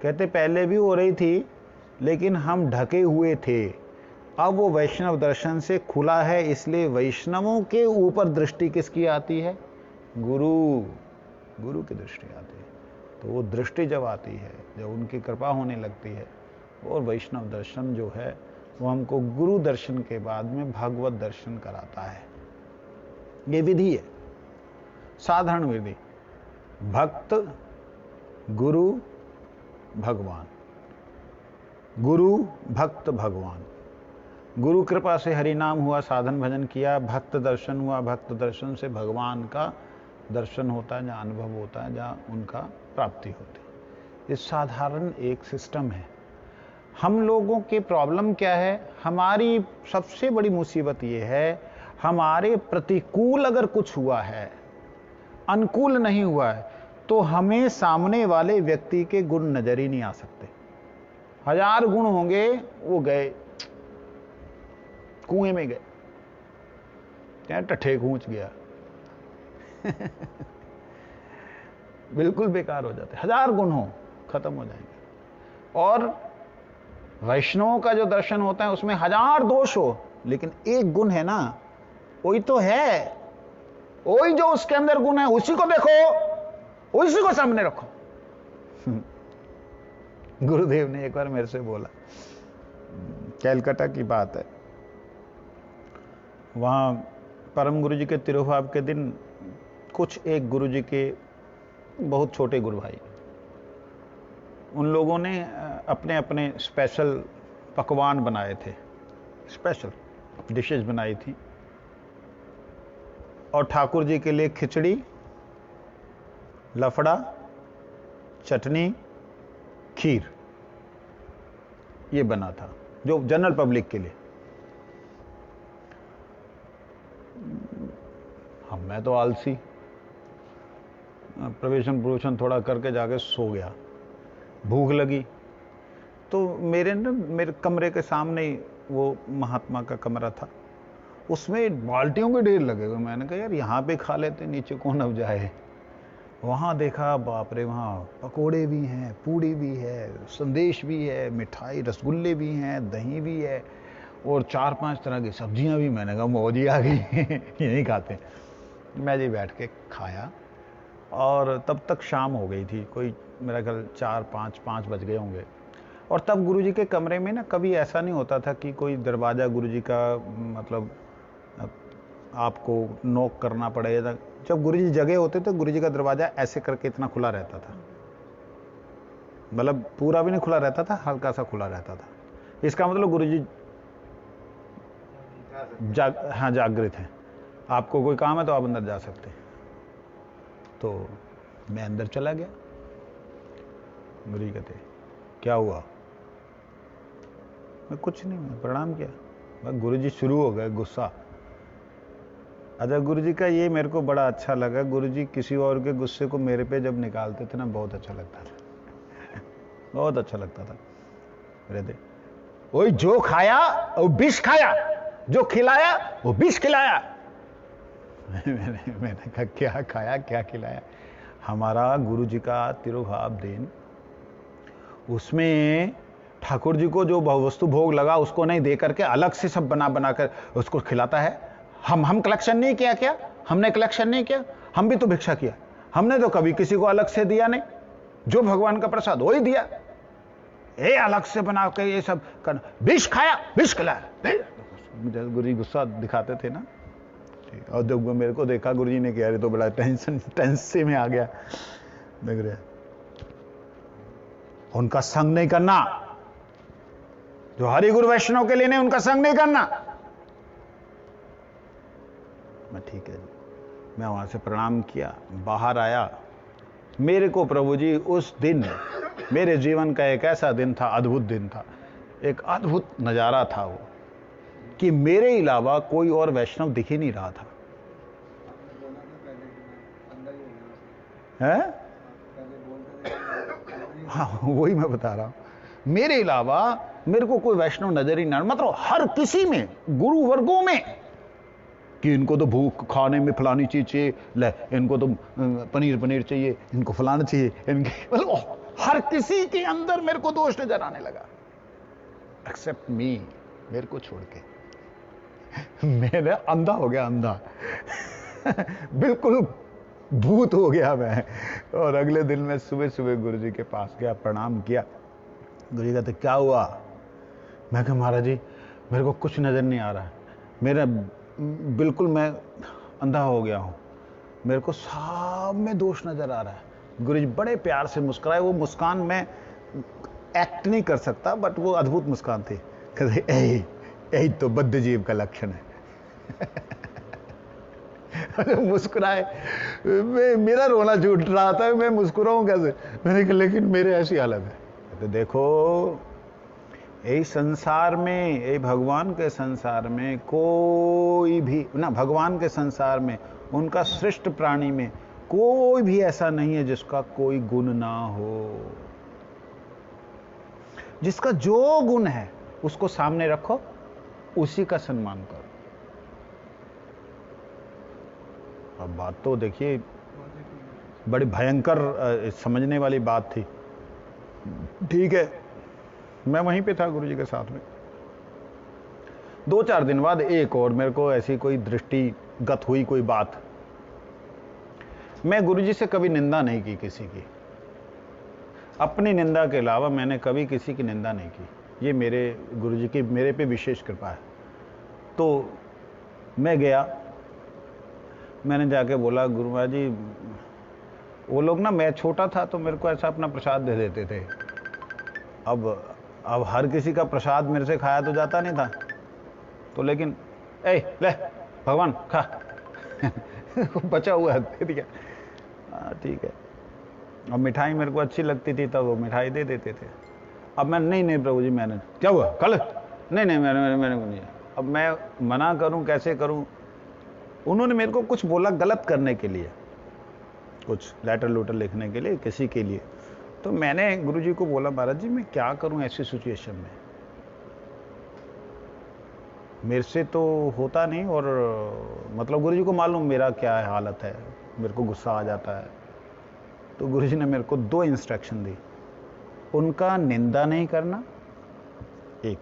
S1: कहते पहले भी हो रही थी लेकिन हम ढके हुए थे। अब वो वैष्णव दर्शन से खुला है, इसलिए वैष्णवों के ऊपर दृष्टि किसकी आती है? गुरु की दृष्टि आती है। तो वो दृष्टि जब आती है, जब उनकी कृपा होने लगती है, और वैष्णव दर्शन जो है वो हमको गुरु दर्शन के बाद में भगवत दर्शन कराता है। ये विधि है, साधारण विधि। भक्त, गुरु, भगवान, गुरु, भक्त, भगवान। गुरु कृपा से हरि नाम हुआ, साधन भजन किया, भक्त दर्शन हुआ, भक्त दर्शन से भगवान का दर्शन होता है, जहाँ अनुभव होता है, जहाँ उनका प्राप्ति होती है। ये साधारण एक सिस्टम है। हम लोगों की प्रॉब्लम क्या है? हमारी सबसे बड़ी मुसीबत ये है, हमारे प्रतिकूल अगर कुछ हुआ है, अनुकूल नहीं हुआ है, तो हमें सामने वाले व्यक्ति के गुण नजर ही नहीं आ सकते। 1000 गुण होंगे, वो गए कुएं में गए, क्या टठे कूच गया बिल्कुल बेकार हो जाते। 1000 गुण हो, खत्म हो जाएंगे। और वैष्णवों का जो दर्शन होता है उसमें 1000 दोष हो, लेकिन एक गुण है ना, वही तो है, वही जो उसके अंदर गुण है उसी को देखो, उसी को सामने रखो। गुरुदेव ने एक बार मेरे से बोला, कैलकाटा की बात है, वहां परम गुरु जी के तिरुभाव के दिन कुछ एक गुरु जी के बहुत छोटे गुरु भाई, उन लोगों ने अपने अपने स्पेशल पकवान बनाए थे, स्पेशल डिशेस बनाई थी, और ठाकुर जी के लिए खिचड़ी, लफड़ा, चटनी, खीर, ये बना था जो जनरल पब्लिक के लिए। हम, मैं तो आलसी, प्रवेशन थोड़ा करके जाके सो गया। भूख लगी तो मेरे कमरे के सामने ही वो महात्मा का कमरा था, उसमें बाल्टियों के ढेर लगे हुए। मैंने कहा यार यहाँ पे खा लेते, नीचे कौन अब जाए। वहाँ देखा, बाप रे, वहाँ पकोड़े भी हैं, पूड़ी भी है, संदेश भी है, मिठाई रसगुल्ले भी हैं, दही भी है और 4-5 तरह की सब्जियां भी। मैंने कहा मौज ही आ गई यहीं खाते। मैं जी बैठ के खाया और तब तक शाम हो गई थी, कोई मेरा ख्याल 4-5 बज गए होंगे। और तब गुरुजी के कमरे में ना कभी ऐसा नहीं होता था कि कोई दरवाज़ा गुरुजी का मतलब आपको नॉक करना पड़ेगा। जब गुरुजी जगह होते तो गुरुजी का दरवाज़ा ऐसे करके इतना खुला रहता था, मतलब पूरा भी नहीं खुला रहता था, हल्का सा खुला रहता था। इसका मतलब गुरुजी हाँ जागृत हैं, आपको कोई काम है तो आप अंदर जा सकते हैं। तो मैं अंदर चला गया। गुरुजी कहते क्या हुआ? मैं कुछ नहीं, मैं प्रणाम किया। गुरुजी शुरू हो गए गुस्सा। अच्छा, गुरुजी का ये मेरे को बड़ा अच्छा लगा। गुरुजी किसी और के गुस्से को मेरे पे जब निकालते थे ना, बहुत अच्छा लगता था बहुत अच्छा लगता था। रहते ओए जो खाया वो विष खाया, जो खिलाया वो विष खिलाया। मैंने कहा क्या खाया क्या खिलाया? हमारा गुरुजी का तिरुभाव दिन, उसमें ठाकुर जी को जो वस्तु भोग लगा उसको नहीं दे करके अलग से सब बना बना कर उसको खिलाता है। हम कलेक्शन नहीं किया क्या? हमने कलेक्शन नहीं किया, हम भी तो भिक्षा किया। हमने तो कभी किसी को अलग से दिया नहीं, जो भगवान का प्रसाद वही दिया। ये अलग से बना के ये सब करना, विष खाया विष खिलाया। गुरुजी गुस्सा दिखाते थे ना। और जब मेरे को देखा गुरुजी ने किया तो बड़ा टेंशन में आ गया। देख रहे उनका संग नहीं करना, जो हरि गुरु वैष्णव के लिए नहीं, उनका संग नहीं करना। मैं ठीक है जी। मैं वहां से प्रणाम किया, बाहर आया। मेरे को प्रभु जी उस दिन मेरे जीवन का एक ऐसा दिन था, अद्भुत दिन था, एक अद्भुत नजारा था वो, कि मेरे अलावा कोई और वैष्णव दिख ही नहीं रहा था। है? हाँ, वही मैं बता रहा हूं। मेरे अलावा मेरे को कोई वैष्णव नजर ही नहीं, मतलब हर किसी में, गुरु वर्गों में, कि इनको तो भूख खाने में फलानी चीज चाहिए, ले इनको तो पनीर चाहिए, इनको फलाना चाहिए, इनके मतलब हर किसी के अंदर मेरे को दोष नजर आने लगा, एक्सेप्ट मी, मेरे को छोड़ के। मैंने अंधा हो गया, अंधा बिल्कुल भूत हो गया मैं। और अगले दिन मैं सुबह सुबह गुरुजी के पास गया, प्रणाम किया। गुरुजी कहते क्या हुआ? मैं कहा महाराज जी मेरे को कुछ नजर नहीं आ रहा है, मेरा बिल्कुल मैं अंधा हो गया हूं, मेरे को सब में दोष नजर आ रहा है। गुरुजी बड़े प्यार से मुस्कुराए। वो मुस्कान मैं एक्ट नहीं कर सकता, बट वो अद्भुत मुस्कान थी। कहते यही तो बद्ध जीव का लक्षण है। मुस्कुराए। मेरा रोना छूट रहा था, मैं मुस्कुराऊं कैसे? मैंने कहा लेकिन मेरे ऐसी हालत है। तो देखो यही संसार में, यही भगवान के संसार में कोई भी ना, भगवान के संसार में, उनका सृष्ट प्राणी में कोई भी ऐसा नहीं है जिसका कोई गुण ना हो। जिसका जो गुण है उसको सामने रखो, उसी का सम्मान करो। अब बात तो देखिए बड़ी भयंकर समझने वाली बात थी। ठीक है, मैं वहीं पे था गुरुजी के साथ में। 2-4 दिन बाद एक और मेरे को ऐसी कोई दृष्टिगत हुई कोई बात। मैं गुरुजी से कभी निंदा नहीं की किसी की, अपनी निंदा के अलावा मैंने कभी किसी की निंदा नहीं की। ये मेरे गुरुजी की मेरे पे विशेष कृपा है। तो मैं गया, मैंने जाके बोला गुरु महाराज जी, वो लोग ना, मैं छोटा था तो मेरे को ऐसा अपना प्रसाद दे देते थे। अब हर किसी का प्रसाद मेरे से खाया तो जाता नहीं था, तो लेकिन ले भगवान खा बचा हुआ है, दे दिया। ठीक है। अब मिठाई मेरे को अच्छी लगती थी तब वो मिठाई दे देते थे। अब मैं नहीं प्रभु जी, मैंने क्या हुआ कल, नहीं मैंने नहीं। अब मैं मना करूं कैसे करूं? उन्होंने मेरे को कुछ बोला गलत करने के लिए, कुछ लेटर लूटर लिखने के लिए किसी के लिए। तो मैंने गुरुजी को बोला महाराज जी मैं क्या करूं ऐसी सिचुएशन में? मेरे से तो होता नहीं, और मतलब गुरुजी को मालूम मेरा क्या हालत है, मेरे को गुस्सा आ जाता है। तो गुरुजी ने मेरे को 2 इंस्ट्रक्शन दी। उनका निंदा नहीं करना, एक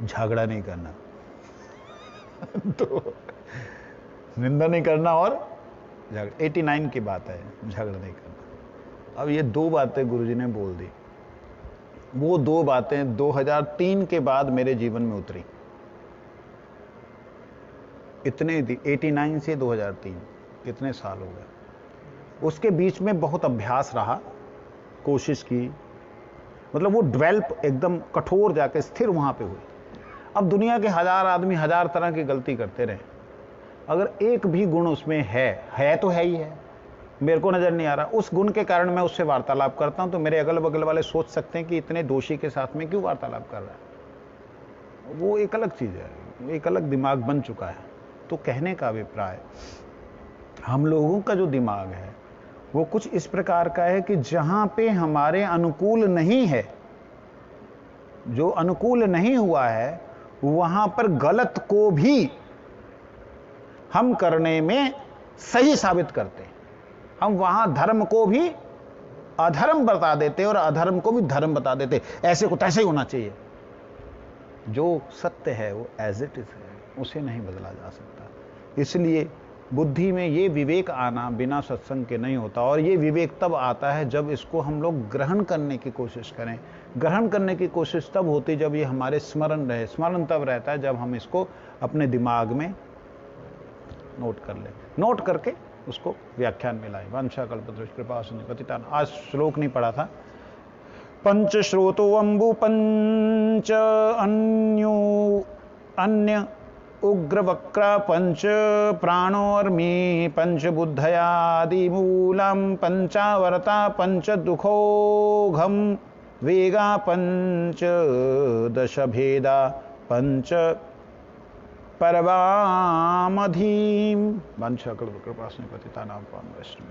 S1: झगड़ा नहीं करना। तो निंदा नहीं करना और झगड़ा, 89 की बात है, झगड़ा नहीं करना। अब ये 2 बातें गुरुजी ने बोल दी। वो 2 बातें 2003 के बाद मेरे जीवन में उतरी। इतने 89 से 2003 कितने साल हो गए। उसके बीच में बहुत अभ्यास रहा, कोशिश की, मतलब वो डेवलप एकदम कठोर जाके स्थिर वहां पे हुई। अब दुनिया के 1000 आदमी 1000 तरह की गलती करते रहे, अगर एक भी गुण उसमें है तो है ही है, मेरे को नजर नहीं आ रहा, उस गुण के कारण मैं उससे वार्तालाप करता हूं, तो मेरे अगल बगल वाले सोच सकते हैं कि इतने दोषी के साथ में क्यों वार्तालाप कर रहा है। वो एक अलग चीज है, एक अलग दिमाग बन चुका है। तो कहने का अभिप्राय, हम लोगों का जो दिमाग है वो कुछ इस प्रकार का है कि जहां पे हमारे अनुकूल नहीं है, जो अनुकूल नहीं हुआ है, वहां पर गलत को भी हम करने में सही साबित करते हैं। हम वहां धर्म को भी अधर्म बता देते और अधर्म को भी धर्म बता देते, ऐसे को तैसे ही होना चाहिए। जो सत्य है वो एज इट इज है, उसे नहीं बदला जा सकता। इसलिए बुद्धि में ये विवेक आना बिना सत्संग के नहीं होता, और ये विवेक तब आता है जब इसको हम लोग ग्रहण करने की कोशिश करें। ग्रहण करने की कोशिश तब होती जब ये हमारे स्मरण रहे। स्मरण तब रहता है जब हम इसको अपने दिमाग में नोट कर लें, नोट करके उसको व्याख्यान में लाएं। वंशा कल्पतरुष कृपा सिंधु पतितान। आज श्लोक नहीं पढ़ा था। पंच श्रोतो अम्बु पंच अन्य उग्र वक्र पंच प्राणोर्मी पंच बुद्धयादि मूलम पंचावरता पंच दुखोघम वेगा पंच दश भेदा पंच परवामधीम। वंशा कल्पतरुष कृपा सिंधु पतितानां पावन वैष्णव।